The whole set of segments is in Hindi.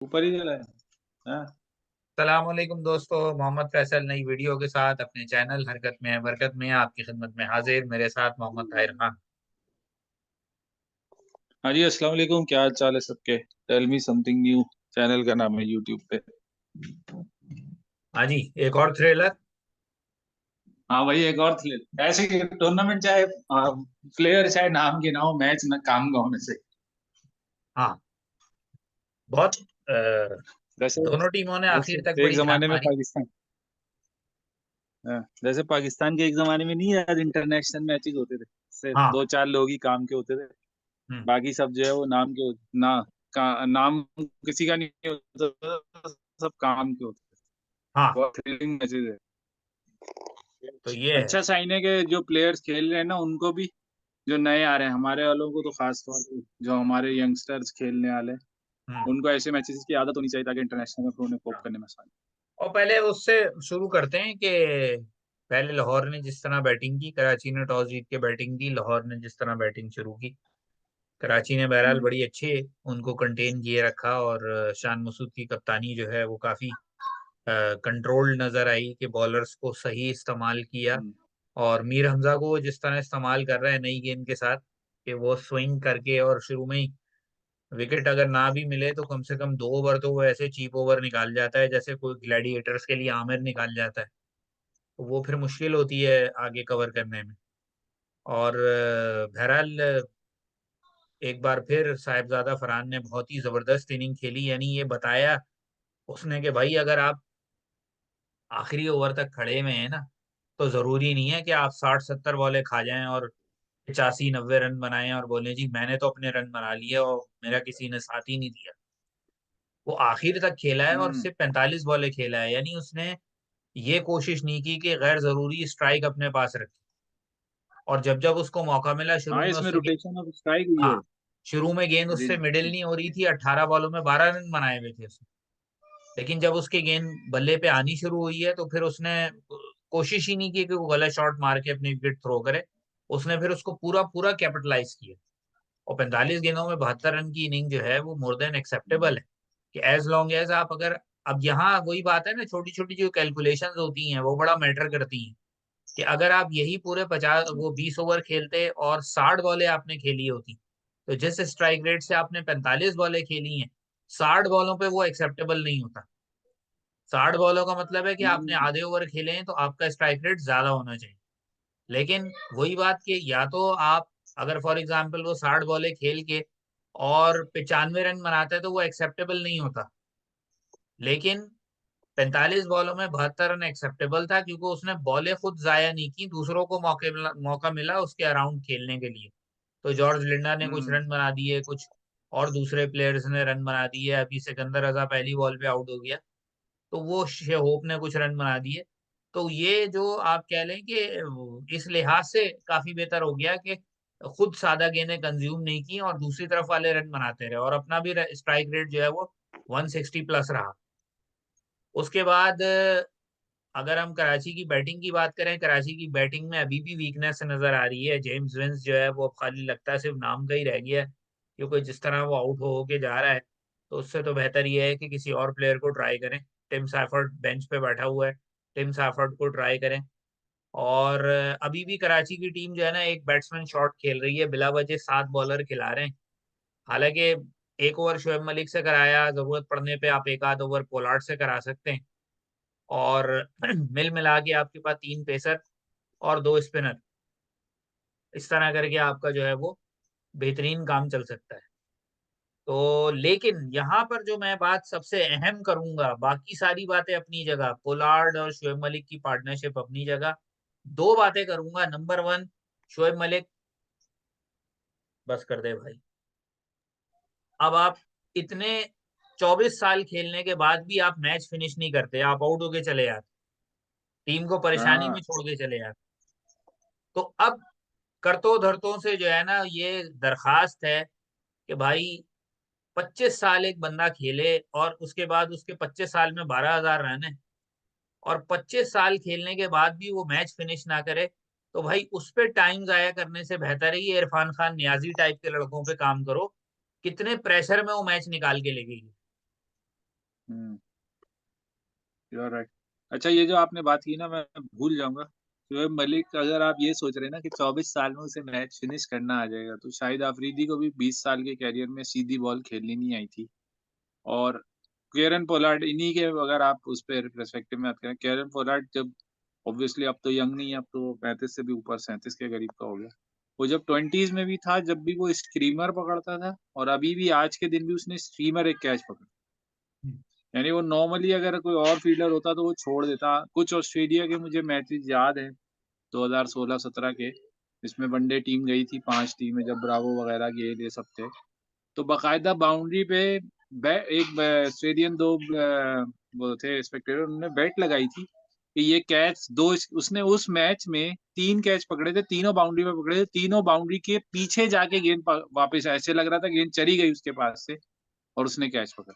ऊपर ही चला है। हाँ। सलामकुम दोस्तों, मोहम्मद फैसल नई वीडियो के साथ अपने चैनल हरकत में है बरकत में आपकी खिदमत में हाजिर। मेरे साथ मोहम्मद ताहिर खान। हाँ जी, अस्सलाम वालेकुम। क्या हाल चाल है सबके? Tell me something new. Channel का नाम है यूट्यूब पे। हाँ जी, एक और थ्रिलर। हाँ भाई, एक और ऐसे टूर्नामेंट चाहे प्लेयर चाहे नाम के ना हो, मैच ना काम का होने से। हाँ, बहुत जैसे दोनों टीमों ने जैसे आखिर तक एक बड़ी जान जमाने में मारी। पाकिस्तान। हाँ, जैसे पाकिस्तान के एक जमाने में नहीं यार, इंटरनेशनल मैचेस होते थे। सिर्फ हाँ। दो चार लोग ही काम के होते थे। हम्म। बाकी सब जो है वो नाम के नाम किसी का नहीं होता था, सब काम के होते थे। हाँ, बहुत थ्रिलिंग मैचेस है। तो ये है। अच्छा साइन है कि जो प्लेयर्स खेल रहे हैं ना उनको भी, जो नए आ रहे हैं हमारे वालों को तो खास तौर पे, जो हमारे यंगस्टर्स खेलने वाले हैं, हम्म। उनको ऐसे मैचेस की आदत होनी चाहिए ताकि इंटरनेशनल में उन्हें कोप हाँ। करने में आसानी। और पहले उससे शुरू करते हैं कि पहले लाहौर ने जिस तरह बैटिंग की, कराची ने टॉस जीत के बैटिंग की, लाहौर ने जिस तरह बैटिंग शुरू की, कराची ने बहरहाल हम्म। बड़ी अच्छे उनको कंटेन किए रखा। और शान मसूद की कप्तानी जो है वो काफी कंट्रोल्ड नजर आई कि बॉलर्स को सही इस्तेमाल किया। हम्म। और मीर हमजा को वो जिस तरह इस्तेमाल कर रहा है नई गेंद के साथ, कि वो स्विंग करके और शुरू में ही विकेट अगर ना भी मिले तो कम से कम 2 ओवर तो वो ऐसे चीप ओवर निकाल जाता है जैसे कोई ग्लैडिएटर्स के लिए आमिर निकाल जाता है। तो वो फिर मुश्किल होती है आगे कवर करने में। और बहरहाल एक बार फिर साहिबजादा फरहान ने बहुत ही जबरदस्त इनिंग खेली, यानी ये बताया उसने कि भाई अगर आप आखिरी ओवर तक खड़े में है ना, तो जरूरी नहीं है कि आप 60-70 बॉलें खा जाएं और 85-90 रन बनाएं और बोले जी मैंने तो अपने रन बना लिए और मेरा किसी ने साथ ही नहीं दिया। वो आखिर तक खेला है और हम्म। सिर्फ 45 बॉलें खेला है, यानी उसने ये कोशिश नहीं की कि गैर जरूरी स्ट्राइक अपने पास रखी। और जब जब उसको मौका मिला शुरू हाँ, में इसमें उससे रोटेशन ऑफ स्ट्राइक हुई हाँ, है। शुरू में गेंद जी उससे मिडिल जी। नहीं हो रही थी, 18 बॉलों में 12 रन बनाए हुए थे उसने। लेकिन जब उसकी गेंद बल्ले पे आनी शुरू हुई है तो फिर उसने कोशिश ही नहीं की कि वो गलत शॉट मार के अपनी विकेट थ्रो करे। उसने फिर उसको पूरा पूरा कैपिटलाइज किया। और 45 गेंदों में 72 रन की इनिंग जो है वो मोर देन एक्सेप्टेबल है। कि एज लॉन्ग एज आप अगर, अब यहाँ वही बात है ना, छोटी छोटी जो कैलकुलेशंस होती हैं वो बड़ा मैटर करती हैं। कि अगर आप यही पूरे 20 ओवर खेलते और 60 बॉलें आपने खेली होती, तो जिस स्ट्राइक रेट से आपने 45 बॉलें खेली हैं, 60 बॉलों पे वो एक्सेप्टेबल नहीं होता। 60 बॉलों का मतलब है कि आपने हम्म। आधे ओवर खेले हैं तो आपका स्ट्राइक रेट ज्यादा होना चाहिए। लेकिन वही बात कि या तो आप, अगर फॉर एग्जाम्पल वो 60 बॉलें खेल के और 95 रन बनाते हैं तो वो एक्सेप्टेबल नहीं होता। लेकिन 45 बॉलों में 72 रन एक्सेप्टेबल था क्योंकि उसने बॉलें खुद जाया नहीं की, दूसरों को मौका मिला उसके अराउंड खेलने के लिए। तो जॉर्ज लिंडर ने कुछ हम्म। रन बना दिए, कुछ और दूसरे प्लेयर्स ने रन बना दिए। अभी सिकंदर रजा पहली बॉल पे आउट हो गया, तो वो होप ने कुछ रन बना दिए। तो ये जो आप कह लें कि इस लिहाज से काफी बेहतर हो गया कि खुद सादा गेंदें कंज्यूम नहीं की और दूसरी तरफ वाले रन बनाते रहे, और अपना भी स्ट्राइक रेट जो है वो 160 प्लस रहा। उसके बाद अगर हम कराची की बैटिंग की बात करें, कराची की बैटिंग में अभी भी वीकनेस नजर आ रही है। जेम्स विंस जो है वो अब खाली लगता है सिर्फ नाम का ही रह गया है, क्योंकि जिस तरह वो आउट हो के जा रहा है तो उससे तो बेहतर ये है कि किसी और प्लेयर को ट्राई करें। टिम सैफर्ड बेंच पे बैठा हुआ है, टिम सैफर्ड को ट्राई करें। और अभी भी कराची की टीम जो है ना, एक बैट्समैन शॉट खेल रही है, बिला वजह 7 बॉलर खिला रहे हैं। हालांकि एक ओवर शोएब मलिक से कराया, जरूरत पड़ने पे आप एक आध ओवर पोलार्ड से करा सकते हैं। और मिल मिला के आपके पास 3 पेसर और 2 स्पिनर, इस तरह करके आपका जो है वो बेहतरीन काम चल सकता है। तो लेकिन यहाँ पर जो मैं बात सबसे अहम करूंगा, बाकी सारी बातें अपनी जगह, पोलार्ड और शोएब मलिक की पार्टनरशिप अपनी जगह, दो बातें करूंगा। नंबर वन, शोएब मलिक, बस कर दे भाई। अब आप इतने 24 साल खेलने के बाद भी आप मैच फिनिश नहीं करते, आप आउट होके चले जाते, टीम को परेशानी हाँ। में छोड़ के चले जाते। तो अब करतों धरतों से जो है ना, ये दरखास्त है कि भाई 25 साल एक बंदा खेले और उसके बाद उसके 25 साल में 12,000 रन है, और 25 साल खेलने के बाद भी वो मैच फिनिश ना करे, तो भाई उस पर टाइम जाया करने से बेहतर है ये इरफान खान नियाजी टाइप के लड़कों पे काम करो। कितने प्रेशर में वो मैच निकाल के ले गई। हम्म, यू आर राइट। अच्छा, ये जो आपने बात की ना, मैं भूल जाऊंगा, शोएब मलिक, अगर आप ये सोच रहे हैं ना कि 24 साल में उसे मैच फिनिश करना आ जाएगा, तो शाहिद अफरीदी को भी 20 साल के कैरियर में सीधी बॉल खेलनी नहीं आई थी। और केरन पोलार्ड, इन्हीं के, अगर आप उस पर पर्सपेक्टिव में आते हैं, केरन पोलार्ड जब, ऑब्वियसली अब तो यंग नहीं है, अब तो 35 से भी ऊपर, 37 के करीब का हो गया, वो जब 20s में भी था, जब भी वो स्ट्रीमर पकड़ता था, और अभी भी आज के दिन भी उसने स्ट्रीमर एक कैच पकड़ा। हम्म। यानी वो नॉर्मली अगर कोई और फील्डर होता तो वो छोड़ देता। कुछ ऑस्ट्रेलिया के मुझे मैचेस याद हैं 2016-17 के, जिसमें वनडे टीम गई थी, 5 टीमें, जब ब्रावो वगैरह गेल ये सब थे, तो बाकायदा बाउंड्री पे एक ऑस्ट्रेलियन, दो वो थे स्पेक्टेटर, उन्होंने बेट लगाई थी कि ये कैच दो, उसने उस मैच में 3 कैच पकड़े थे, तीनों बाउंड्री पे पकड़े थे, तीनों बाउंड्री के पीछे जाके गेंद वापस, ऐसे लग रहा था गेंद चली गई उसके पास से, और उसने कैच पकड़ा।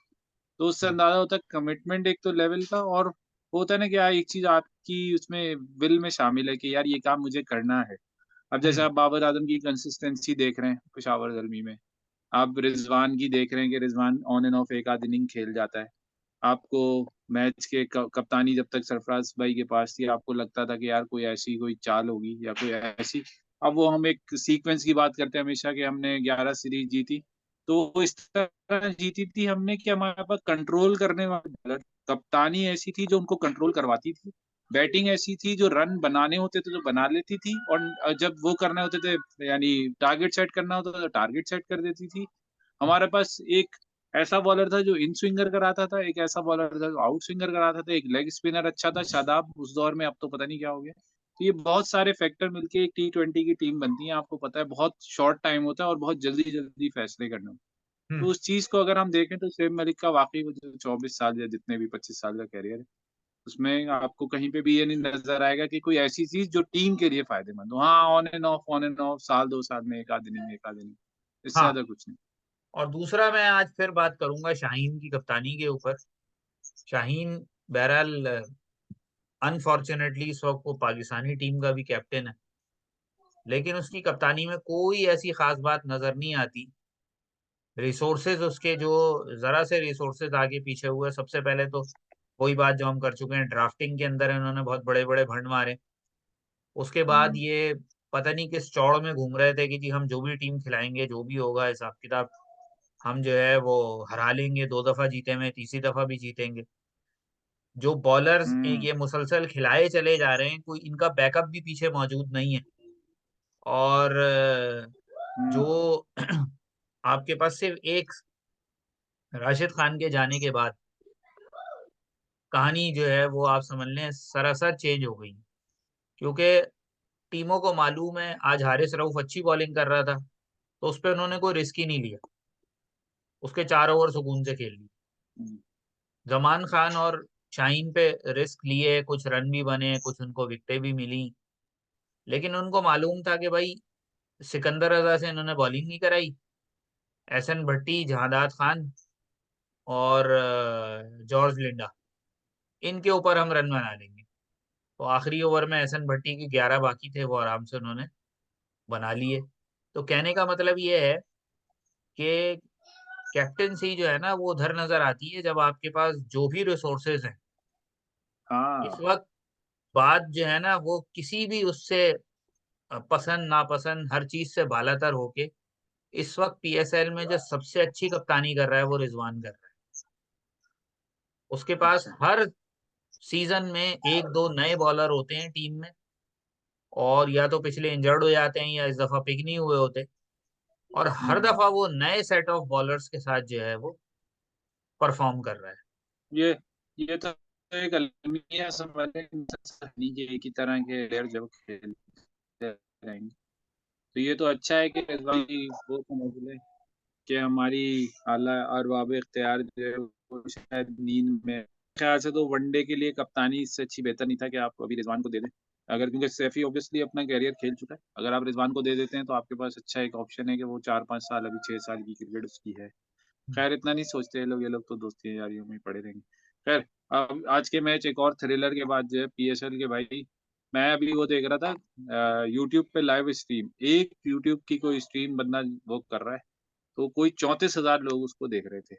तो उससे हाँ। अंदाजा होता है कमिटमेंट एक तो लेवल का, और होता है ना कि यार एक चीज आपकी उसमें विल में शामिल है कि यार ये काम मुझे करना है। अब जैसे हम्म। आप बाबर आजम की कंसिस्टेंसी देख रहे हैं पेशावर जलमी में, आप रिजवान की देख रहे हैं कि रिजवान ऑन एंड ऑफ एक आध इनिंग खेल जाता है। आपको मैच के कप्तानी जब तक सरफराज भाई के पास थी, आपको लगता था कि यार कोई ऐसी कोई चाल होगी या कोई ऐसी, अब वो हम एक सीक्वेंस की बात करते हैं हमेशा कि हमने 11 सीरीज जीती, तो वो इस तरह जीती थी हमने कि हमारे पास कंट्रोल करने वाले बॉलर, कप्तानी ऐसी थी जो उनको कंट्रोल करवाती थी, बैटिंग ऐसी थी जो रन बनाने होते थे तो बना लेती थी, और जब वो करने होते थे, यानी टारगेट सेट करना होता था तो टारगेट सेट कर देती थी। हमारे पास एक ऐसा बॉलर था जो इन स्विंगर कराता था, एक ऐसा बॉलर था जो आउट स्विंगर कराता था, एक लेग स्पिनर अच्छा था शादाब उस दौर में, अब तो पता नहीं क्या हो गया। तो ये बहुत सारे फैक्टर मिलके एक T20 की टीम बनती है, आपको पता है बहुत शॉर्ट टाइम होता है और बहुत जल्दी जल्दी फैसले करने होते हैं। तो हम्म। उस चीज को अगर हम देखें तो शोएब मलिक का वाकई वो जो 24 साल या जितने भी 25 साल का कैरियर है, उसमें आपको कहीं पे भी ये नहीं नजर आएगा कि कोई ऐसी चीज जो टीम के लिए फायदेमंद हो। हाँ, ऑन एंड ऑफ, साल 2 साल में एक आध इनिंग, एक आध इनिंग, इससे हाँ। ज्यादा कुछ नहीं। और दूसरा, मैं आज फिर बात करूंगा शाहीन की कप्तानी के ऊपर। शाहीन बहरहाल अनफॉर्चुनेटली इस वक्त वो पाकिस्तानी टीम का भी कैप्टन है, लेकिन उसकी कप्तानी में कोई ऐसी खास बात नजर नहीं आती। रिसोर्सेज उसके जो जरा से रिसोर्सेज आगे पीछे हुए, सबसे पहले तो वही बात जो हम कर चुके हैं, ड्राफ्टिंग के अंदर इन्होंने बहुत बड़े बड़े भंड मारे। उसके बाद हम्म। ये पता नहीं किस चौड़ में घूम रहे थे कि जी हम जो भी टीम खिलाएंगे, जो भी होगा हिसाब किताब, हम जो है वो हरा लेंगे, 2 दफा जीते में तीसरी दफा भी जीतेंगे। जो बॉलर्स हम्म। ये मुसलसल खिलाए चले जा रहे हैं, कोई इनका बैकअप भी पीछे मौजूद नहीं है। और हम्म। जो आपके पास सिर्फ एक राशिद खान के जाने के बाद कहानी जो है वो आप समझ लें सरासर चेंज हो गई। क्योंकि टीमों को मालूम है आज हारिस रऊफ अच्छी बॉलिंग कर रहा था, तो उस पर उन्होंने कोई रिस्क ही नहीं लिया, उसके 4 ओवर सुकून से खेल लिए। हम्म। जमान खान और शाहीन पे रिस्क लिए, कुछ रन भी बने, कुछ उनको विकेटें भी मिली, लेकिन उनको मालूम था कि भाई सिकंदर रजा से इन्होंने बॉलिंग नहीं कराई, एहसन भट्टी, जहादात खान और जॉर्ज लिंडा, इनके ऊपर हम रन बना लेंगे। तो आखिरी ओवर में एहसन भट्टी के 11 बाकी थे, वो आराम से उन्होंने बना लिए। तो कहने का मतलब ये है कि कैप्टेंसी जो है ना वो उधर नजर आती है जब आपके पास जो भी रिसोर्सेज हैं इस हाँ। वक्त, बात जो है ना वो किसी भी उससे पसंद नापसंद हर चीज से बालातर होके इस वक्त पीएसएल में जो सबसे अच्छी कप्तानी कर रहा है वो रिजवान कर रहा है। उसके पास अच्छा। हर सीजन में एक दो नए बॉलर होते हैं टीम में, और या तो पिछले इंजर्ड हो जाते हैं या इस दफा पिक नहीं हुए होते, और हर हम्म। दफा वो नए सेट ऑफ बॉलर्स के साथ जो है वो परफॉर्म कर रहा है। ये ये तो एक अलमिया समझ लें, नहीं कि एक ही तरह के प्लेयर जब खेलते रहेंगे, तो ये तो अच्छा है कि रिजवान जी वो समझ ले कि हमारी आला अरबाब इख्तियार जो है वो शायद नींद में, ख्याल से तो वनडे के लिए कप्तानी इससे अच्छी बेहतर नहीं था कि आप अभी रिजवान को दे दें। अगर, क्योंकि सैफी ऑब्वियसली अपना कैरियर खेल चुका है, अगर आप रिजवान को दे देते हैं तो आपके पास अच्छा एक ऑप्शन है कि वो 4-5 साल, अभी 6 साल की क्रिकेट उसकी है। खैर इतना नहीं सोचते ये लोग तो दोस्ती यारियों में ही पड़े रहेंगे। खैर, अब आज के मैच एक और थ्रिलर के बाद जो है पीएसएल के भाई, मैं अभी वो देख रहा था यूट्यूब पे लाइव स्ट्रीम, एक यूट्यूब की कोई स्ट्रीम बंदा वो कर रहा है, तो कोई 34,000 लोग उसको देख रहे थे।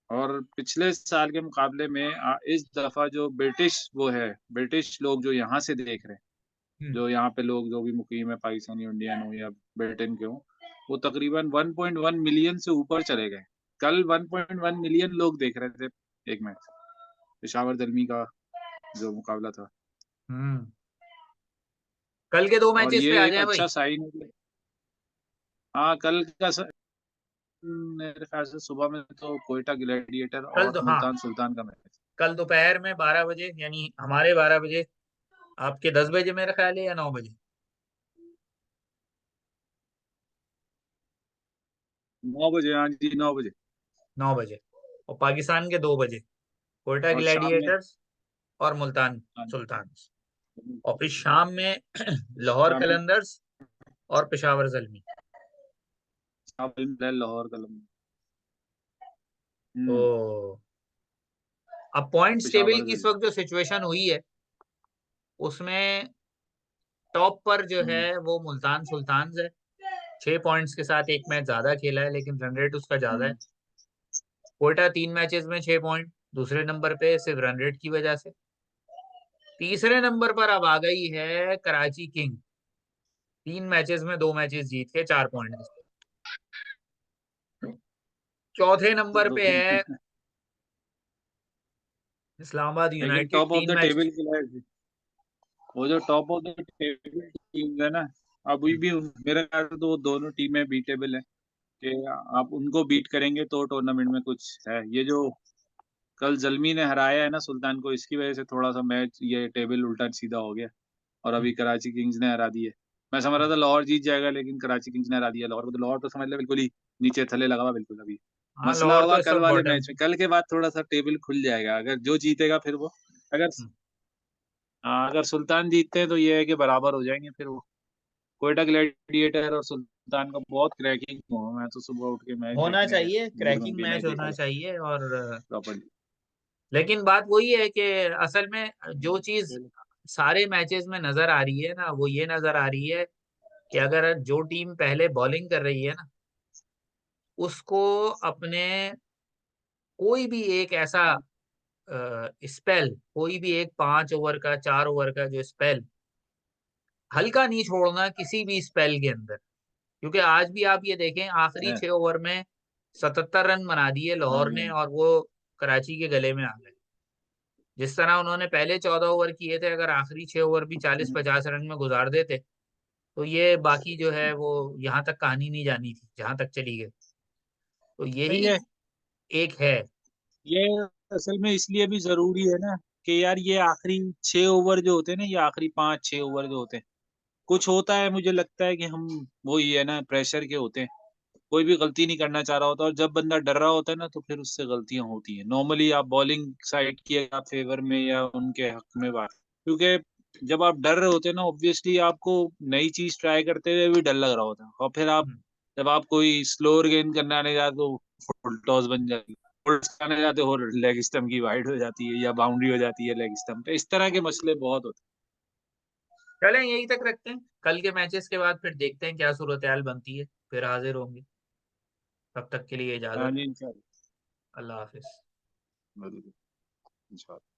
और पिछले साल के मुकाबले में इस दफा जो ब्रिटिश लोग जो यहाँ से देख रहे हैं, हम्म। जो यहाँ पे लोग जो भी मुकीम है, पाकिस्तानी इंडियन हो या ब्रिटेन के हो, वो तकरीबन 1.1 मिलियन से ऊपर चले गए। कल 1.1 मिलियन लोग देख रहे थे एक मैच, पेशावर दलमी का जो मुकाबला था। हम्म। कल के 2 और मैचेस पे ये आ एक जाए भाई। अच्छा साइन है हाँ, कल का मेरे ख्याल से सुबह में तो कोयटा ग्लैडिएटर कल और तो हाँ, मुल्तान सुल्तान का मैच। कल दोपहर में 12 बजे, यानी हमारे 12 बजे, आपके 10 बजे मेरा ख्याल है, या 9 बजे। 9 बजे, हाँ जी, 9 बजे। 9 बजे। और पाकिस्तान के 2 बजे कोयटा और शाम में, ग्लैडिएटर्स और मुल्तान हाँ, सुल्तान। और फिर शाम में लाहौर शाम में कलंदर्स और पेशावर जलमी। शाम में लाहौर कलम। तो अब और पॉइंट्स टेबल पेशावर की इस जलमी। वक्त जो सिचुएशन हुई है, उसमें टॉप पर जो है हम्म, वो मुल्तान सुल्तान है। 6 पॉइंट्स के साथ, एक मैच ज्यादा खेला है लेकिन रन रेट उसका ज्यादा है। हम्म, कोयटा 3 मैचेस में 6 पॉइंट, दूसरे नंबर पे सिर्फ रन रेट की वजह से। तीसरे नंबर पर अब आ गई है कराची किंग, 3 मैचेस में 2 मैचेस जीत के 4 पॉइंट। चौथे तो नंबर दो पे है तीन इस्लामाबाद लेकिन यूनाइटेड, टॉप ऑफ तीन द मैच टेबल के लिए वो जो top of the table team है ना, अभी भी मेरे ख्याल से तो वो दोनों टीमें बीटेबल है कि आप उनको बीट करेंगे तो टूर्नामेंट में कुछ है। ये जो कल जलमी ने हराया है ना सुल्तान को, इसकी वजह से थोड़ा सा मैच ये टेबल उल्टा सीधा हो गया। और अभी कराची किंग्स ने हरा दी है। मैं समझ रहा था लाहौर जीत जाएगा, लेकिन कराची किंग्स ने हरा दिया लाहौर को। तो लाहौर तो समझ ले बिल्कुल ही नीचे थल्ले लगा हुआ बिल्कुल अभी। हाँ, मसला लाहौर तो होगा इस कल वक्त वाले बॉटम। मैच में, कल के बाद थोड़ा सा टेबल खुल जाएगा अगर जो जीतेगा फिर वो। अगर अगर सुल्तान जीतते हैं तो ये है कि बराबर हो जाएंगे फिर वो। कोयटा ग्लैडिएटर और सुल्तान का बहुत क्रैकिंग हुआ। मैं तो सुबह उठ के मैच होना देखने गया, चाहिए, मूड बन क्रैकिंग के मैच मैच देखा होना चाहिए। और प्रॉपर्ली। लेकिन बात वही है कि असल में जो चीज सारे मैचेस में नजर आ रही है ना, वो ये नजर आ रही है कि अगर जो टीम पहले बॉलिंग कर रही है ना, उसको अपने कोई भी एक ऐसा स्पेल, कोई भी एक 5 ओवर का, 4 ओवर का जो स्पेल, हल्का नहीं छोड़ना किसी भी स्पेल के अंदर। क्योंकि आज भी आप ये देखें, आखिरी है। 6 ओवर में 77 रन बना दिए हाँ लाहौर जी, ने, हाँ और वो कराची के गले में आ गए। जिस तरह उन्होंने पहले 14 ओवर किए थे, अगर आखिरी 6 ओवर भी चालीस जी। पचास रन में गुजार देते, तो ये बाकी जो है वो यहाँ तक कहानी नहीं जानी थी जहां तक चली गई। तो नहीं, यही एक है। ये असल में इसलिए भी जरूरी है ना कि यार ये आखिरी 6 ओवर जो होते हैं ना, ये आखिरी 5-6 ओवर जो होते हैं, कुछ होता है मुझे लगता है कि हम वो ही है ना, प्रेशर के होते हैं। कोई भी गलती नहीं करना चाह रहा होता, और जब बंदा डर रहा होता है ना तो फिर उससे गलतियां होती हैं। नॉर्मली आप बॉलिंग साइड की फेवर में या उनके हक में बात, क्योंकि जब आप डर रहे होते हैं ना, ऑब्वियसली आपको नई चीज ट्राई करते हुए भी डर लग रहा होता है। और फिर आप हम्म। जब आप कोई स्लोअर गेंद करने आने जाते तो फुल टॉस बन जाती है, फुल आने जाते हो लेग स्टम्प की वाइड हो जाती है या बाउंड्री हो जाती है लेग स्टम्प पे। इस तरह के मसले बहुत होते चलें, यही तक रखते हैं। कल के मैचेस के बाद फिर देखते हैं क्या सूरत हाल बनती है, फिर हाजिर होंगे। तब तक के लिए हैं। हाँ इजाजत। जी, इंशाल्लाह। अल्लाह हाफिज। जरूर, इंशाल्लाह।